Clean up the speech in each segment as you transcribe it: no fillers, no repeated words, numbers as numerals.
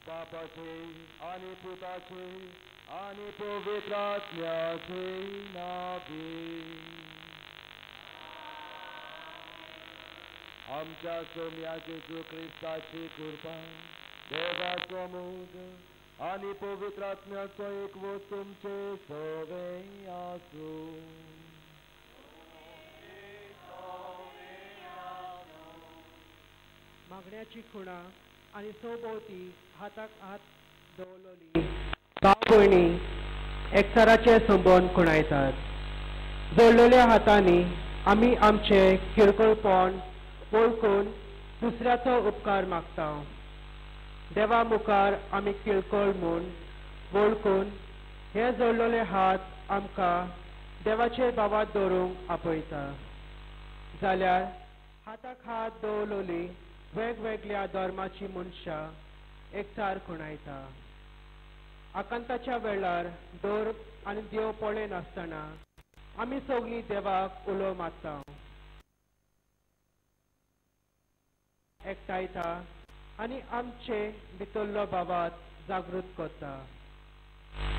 बापाचे आणि पुताचे आणि पवित्र आत्म्याचे नावे. आमच्या सोम्याचे जो ख्रिस्ताची कृपा, देवाचो मोग आणि पवित्र आत्म्याचो एकवो तुमचे सगळे आसू. मागण्याची खुणा आणि सोभोवती हाताक हात दवरलोली भाव भयणी एकचाराचे संबंध खुणायतात. जोडलेल्या हातांनी आमी आमचे किरकोळपण वळखून दुसऱ्याचो उपकार मागता. देवा मुखार आमी किरकोळ म्हूण वळखून हे जोडलेले हात आमकां देवाचे बाबात दवरूंक आपयता. जाल्यार हाताक हात दवरलोली वेगवेगळ्या धर्माची मनशां एकचार खुणायता. आकांताच्या वेळार दोर आनी देव पळय नासतना आमी सगळीं देवाक उलो मारता, एकठायता आनी आमचे भितरलो बाबात जागृत करता.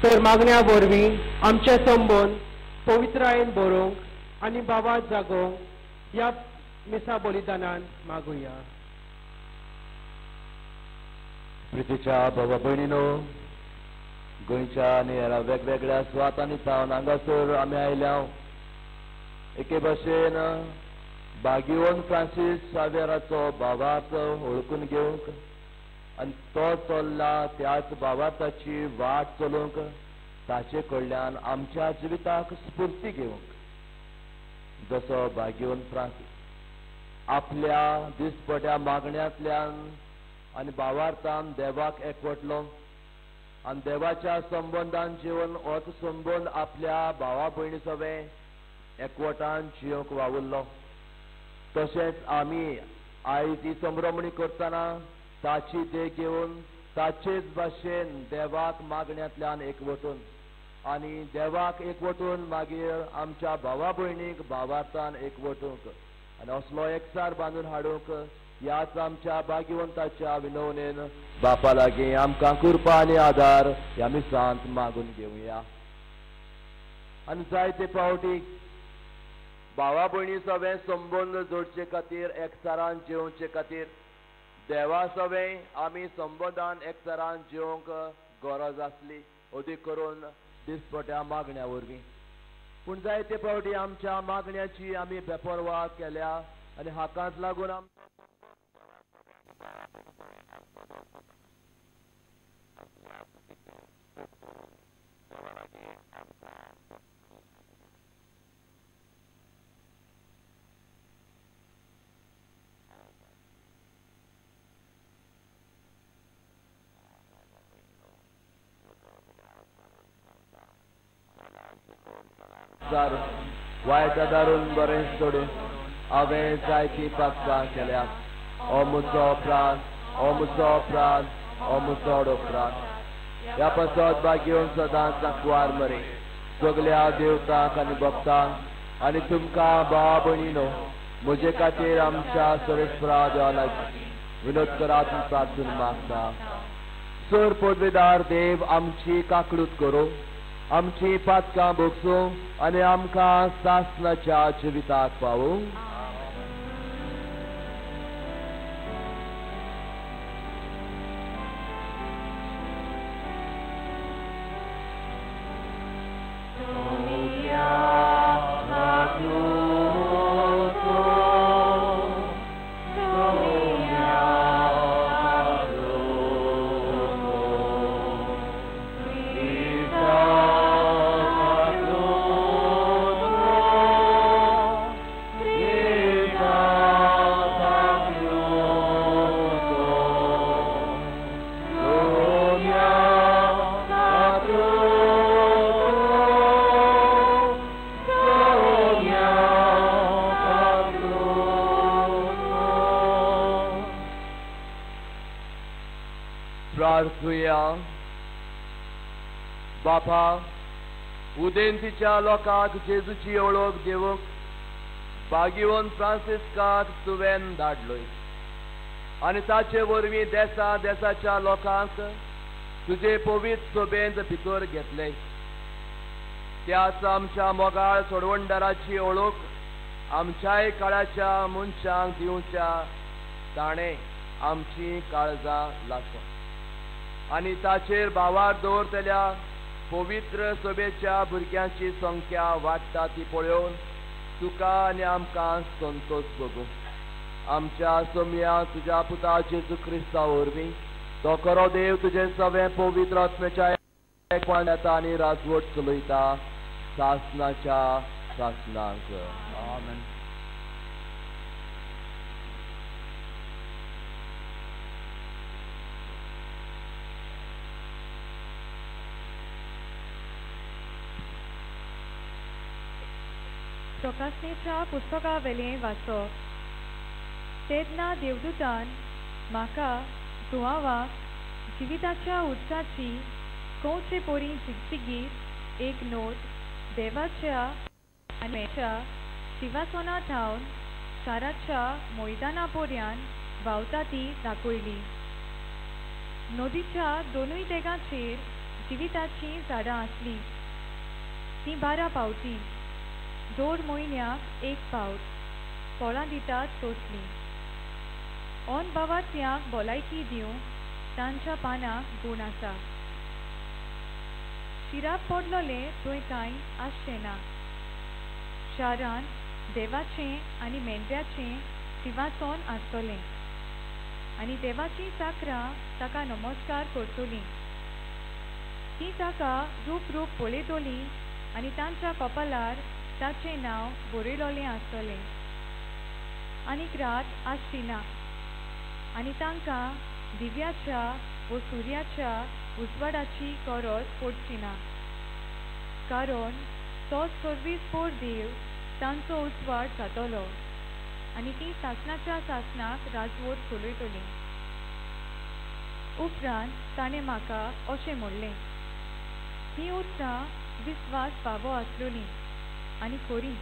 तर मागण्या वरवीं आमचे संबंद पवित्रायेन बरोवंक आनी बाबात जागोवंक ह्या मिसा बलिदानान मागुया. प्रितीच्या भावा भयणीनो, गोंयच्या आनी हेरा वेगवेगळ्या सुवातांनी सावन हांगासर आमी आयल्या. एके भाशेन बागियोन फ्रांसीस सावेराचो भावार्थ ओळखून घेवंक आनी तो चल्ला त्याच भावार्थाची वाट चलोवंक ताचे कडल्यान आमच्या जिविताक स्फूर्ती घेवंक. जसो बागियोन फ्रांसीस आपल्या दिसपट्या मागण्यांतल्यान आनी भावार्थान देवाक एकवटलो आनी देवाच्या संबंधान जिवन होच संबंध आपल्या भावा भयणी सवे एकवटान जियोंक वावुरलो. तशेंच आमी आयज ही संभ्रमणी करतना ताची देख घेवन ताचेच भाशेन देवाक मागण्यांतल्यान एकवटून आनी देवाक एकवटून मागीर आमच्या भावा भयणीक भावार्थान एकवटूंक आनी असलो एकचार बांदून हाडूंक ह्याच आमच्या भाग्यवंताच्या विनवणेन बापा लागीं आमकां कृपा आनी आदार ह्या मिसांत मागून घेवया. आनी जायते फावटी भावा भयणी सवे संबंद जोडचे खातीर एकचारान जिवचे खातीर देवा सवे आमी संबंधान एकचारान जिवंक गरज आसली, अदीक करून दिसपट्या मागण्या वरवीं. पूण जायते फावटी आमच्या मागण्याची आमी बेपरवा केल्या आनी हाकाच लागून वायट दारून बरें सोडून हांवें जायती पातकां केल्या. ओ म्हजो प्राण, ओ म्हजो प्राण, ओ म्हजो प्राण. ह्या पासत भाग्यवन सदांच सांकवार मरे सगल्या देवतांक आनी भक्तांक आनी तुमकां भावा भयणीनो म्हजे खातीर आमच्या सर्वेस्परा देवा लागीं विनोद करात प्रार्थून मागता. सर पदवेदार देव आमची काकळूत करूं, आमची पातकां भोगसूं आनी आमकां सासणाच्या जिविताक पावूं. बापा, उदेंतीच्या लोकांक जेजूची ओळख दिवंक भाग्यवन फ्रांसिस्काक तुवें धाडलोय. आनी ताचे वरवीं देसा देसाच्या लोकांक तुजे पवित्र सोबेंत भितर घेतले. त्याच आमच्या मोगाळ सोडवणदाराची ओळख आमच्याय काळाच्या मनशांक दिवच्या ताणें आमची काळजां लासो आनी ताचेर भावार दवरतल्या पवित्र सभेच्या भुरग्यांची संख्या वाडटा ती पळोवन तुका आनी आमकां संतोश भोगूं. आमच्या सोम्या तुज्या पुता जेजू क्रिस्ता वरवीं तो खरो देव तुजें सगळें पवित्र आत्म्याच्या एकवटान येता आनी राजवट चलयता सासनाच्या सासनांक. आमेन. प्रकाशनेच्या पुस्तका वेले वाचप. तेन्ना देवदूतान म्हाका सुवावाक जिविताच्या उदकाची कोंचे पोरी जिगजिगीत एक नोट देवाच्या आनी शिवासोना थावन शाराच्या मैदाना पोरयान व्हांवता ती दाखयली. नदीच्या दोनूय देगांचेर जिविताची झाडां आसली. ती 12 पावटी 2 म्हयन्याक एक पावट फळां दितात तसली. ओन बावात्यांक भलायकी दिवंक तांच्या पानाक गूण आसा. शिराक पडलोले थंय कांय आसचें ना. शारान देवाचें आनी मेंढऱ्याचें शिवासन आसतलें आनी देवाची चाकरां ताका नमस्कार करतलीं. ती ताका रूप रूप पळयतलीं आनी तांच्या कपालार ताचें नांव बरयलोलें आसतलें. आनीक रात आसची ना आनी तांकां दिव्याच्या व सुर्याच्या उजवाडाची गरज पडची ना, कारण तो सर्वीसपोर देव तांचो उजवाड जातलो आनी ती सासनाच्या सासनाक राजवट चलयतली. उपरांत ताणें म्हाका अशें म्हणलें, ही उतरां विस्वास फावो आसलोलीं आनी खरी.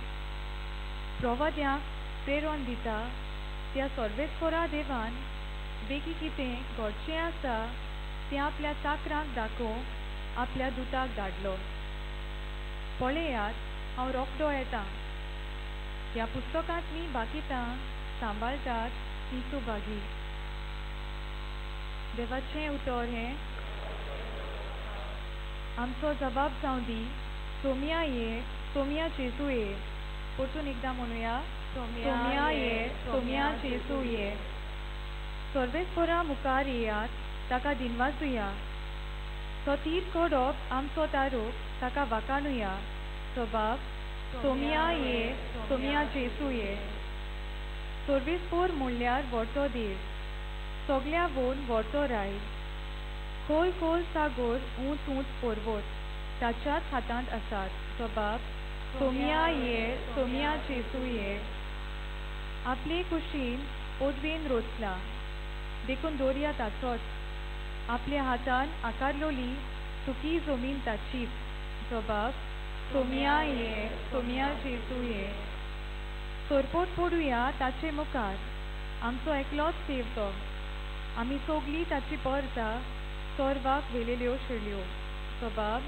प्रवाद्यांक प्रेरण दिता त्या सर्वेस्परा देवान बेगी कितें घडचें आसा तें आपल्या चाकरांक दाखोवंक आपल्या दुताक धाडलो. पळयात, हांव रोखडो येतां. ह्या पुस्तकांतलीं बाकितां सांबाळटात ती सुभागी. देवाचें उतर हें. आमचो जबाब जावं दी, सोम्या ये, सोम्या जेजू ये. परतून एकदां म्हणुया, सोम्या ये, सोम्या जेजू ये. सर्वेस्परा मुखार येयात, ताका दिनवाजुया. तो तीर कडप आमचो तारूक, ताका वाकाणुया. जबाब, सोम्या ये, सोम्या जेजू ये. सर्वेस्पोर म्हणल्यार व्हडचो देव, सगल्या वोन व्हडचो राय. खोल खोल सागोर, ऊंच ऊंच पर्वत ताच्याच हातांत आसात. जबाब, सोम्या ये, सोम्या जेजू ये. आपले कुशीन ओदवेन रोचला, देखून दर्या ताचोच. आपल्या हातान आकारलोली सुकी जमीन ताचीच. जबाब, सोम्या ये, सोम्या जेजू ये. सरपोट पडुया ताचे मुखार, आमचो एकलोच देव तो. आमी सोगली ताची परता सर्वाक वेलेल्यो शेळयो. जबाब,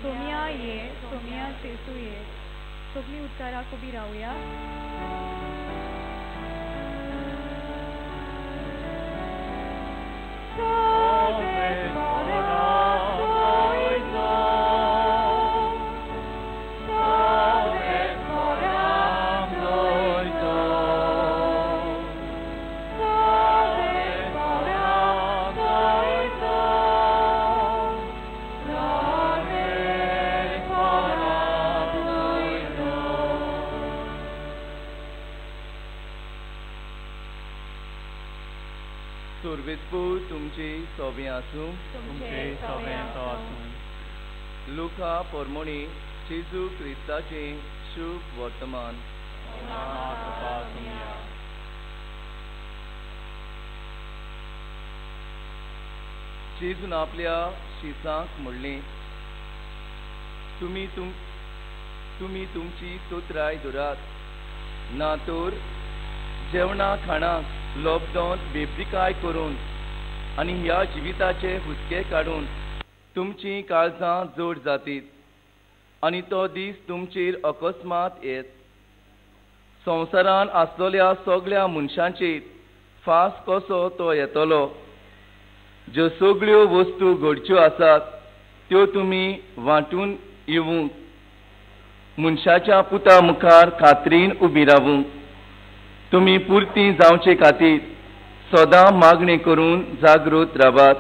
सोम्या ये, सोम्या जेजू ये. सगळीं उद्गाराक उबी रावया. सर्वेस्पूर तुमची सोबीं आसूं. लुका पोरमोणी जेजू क्रिस्ताचें शुभ वर्तमान. जेजून आपल्या शिसांक म्हणलें, तुमी तुमची स्तोत्राय धरात, ना तर जेवणा खाणाक लोबदोन बेफ्रिकाय करून आनी ह्या जिविताचे हुस्के काडून तुमची काळजां जोड जातीत आनी तो दीस तुमचेर अकस्मात येत. संवसारान आसलोल्या सगळ्या मनशांचेर फास कसो तो येतलो. ज्यो सगळ्यो वस्तू घडच्यो आसात त्यो तुमी वांटून येवूंक, मनशाच्या पुता मुखार खात्रीन उबी रावूंक, तुमी पुर्ती जावचे खातीर सदां मागणी करून जागृत रावात.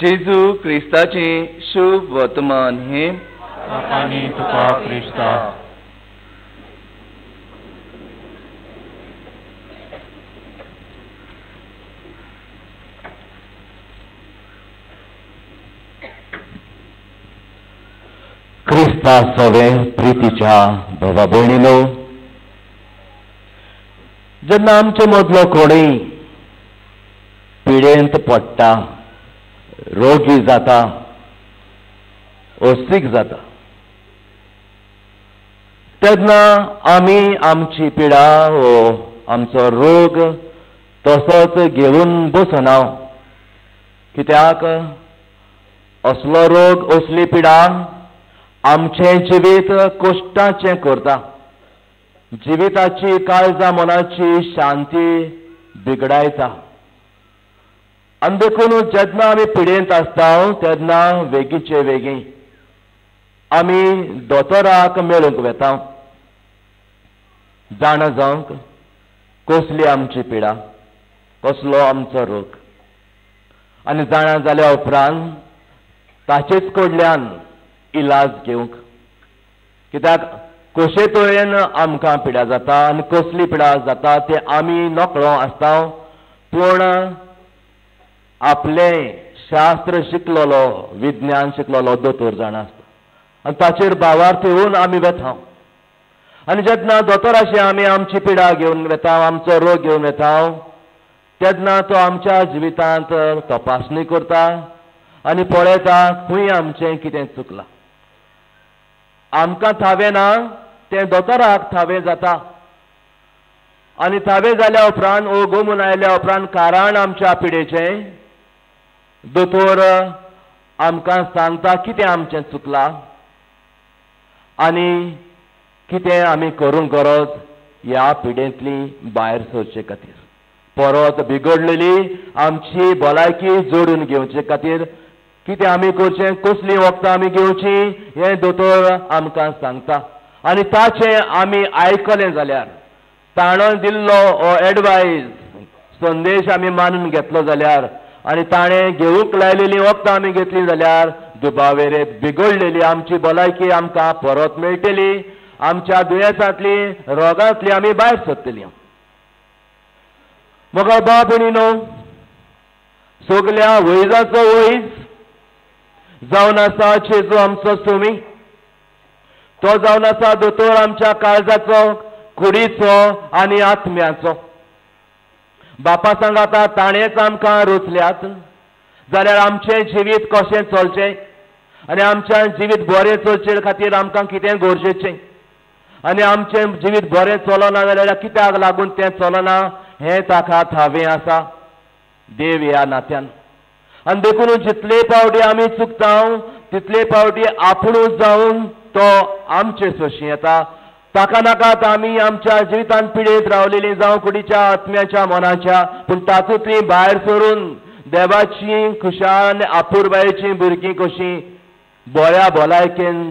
जेजू क्रिस्ताचे शुभ वर्तमान हे आनी तुका क्रिस्ता. क्रिस्ता सवे प्रितीच्या भावा भयणीनो, जेन्ना आमचे मदलो कोणूय पिडेंत पडटा, रोगी जाता, सीक जाता, तेन्ना आमी आमची पिडा वो आमचो रोग तसोच घेवन बसना. कित्याक असलो रोग, असली पिडा आमचे जिवीत कश्टाचें करता, जिविताची काळजां मनाची शांती बिगडायता. आनी देखून जेन्ना आमी पिडेंत आसता तेन्ना वेगीचे वेगी आमी दोतोराक मेळूंक वेता, जाणा जावंक कसली आमची पिडा, कसलो आमचो रोग. आनी जाणा जाल्या उपरांत ताचेच कडल्यान इलाज घेवंक. कित्याक कशे तरेन आमकां पिडा जाता आनी कसली पिडा जाता ते आमी नकळो आसता, पूण आपले शास्त्र शिकलेलो, विज्ञान शिकलेलो दोतोर जाणा आसता आनी ताचेर भावार्थ येवन आमी वेता. आनी जेन्ना दोतोराशी आमी आमची पिडा घेवन वेता, आमचो रोग घेवन वेता, तेन्ना तो आमच्या जिवितांत तपासणी करता आनी पळयता खंय आमचें कितें चुकलां. आमकां थावें ना तें दोतोराक थावें जाता. आनी थावें जाल्या उपरांत गमून आयल्या उपरांत कारण आमच्या पिडेचें दोतोर आमकां सांगता कितें आमचें चुकलां आनी कितें आमी करूंक गरज ह्या पिडेंतली भायर सरचे खातीर, परत बिगडलेली आमची भलायकी जोडून घेवचे खातीर कितें आमी करचें, कसलीं वखदां आमी घेवचीं हें दोतोर आमकां सांगता. आनी ताचें आमी आयकलें जाल्यार, ताणें दिल्लो हो एडवायस, संदेश आमी मानून घेतलो जाल्यार आनी ताणें घेवूंक लायलेलीं वखदां आमी घेतलीं जाल्यार दुबावेरे बिगडलेली आमची भलायकी आमकां परत मेळटली, आमच्या दुयेंसांतली, रोगांतली आमी भायर सरतलीं. म्हाका भाव भयणीनो, सगल्या वैजाचो वैज जावन आसा जेजू आमचो स्वामी. तो जावन आसा दोतोर आमच्या काळजाचो, कुडीचो आनी आत्म्याचो. बापा सांगाता ताणेंच आमकां रचल्यात, जाल्यार आमचें जिवीत कशें चलचें आनी आमचें जिवीत बरें चलचे खातीर आमकां कितें गरजेचें आनी आमचें जिवीत बरें चलना जाल्यार कित्याक लागून तें चलना हें ताका थावें आसा देव ह्या नात्यान. आनी देखून जितले पावटी आमी चुकता तितले पावटी आपुणूच जावन तो आमचे सोशी येता. ताका नाकात आमी आमच्या जिवितांत पिडेत रावलेलीं जावं कुडीच्या आत्म्याच्या मनाच्या, पूण तातूंतली भायर सरून देवाची खुशाल आनी आपुरबायेची भुरगीं कशीं बऱ्या भलायकेन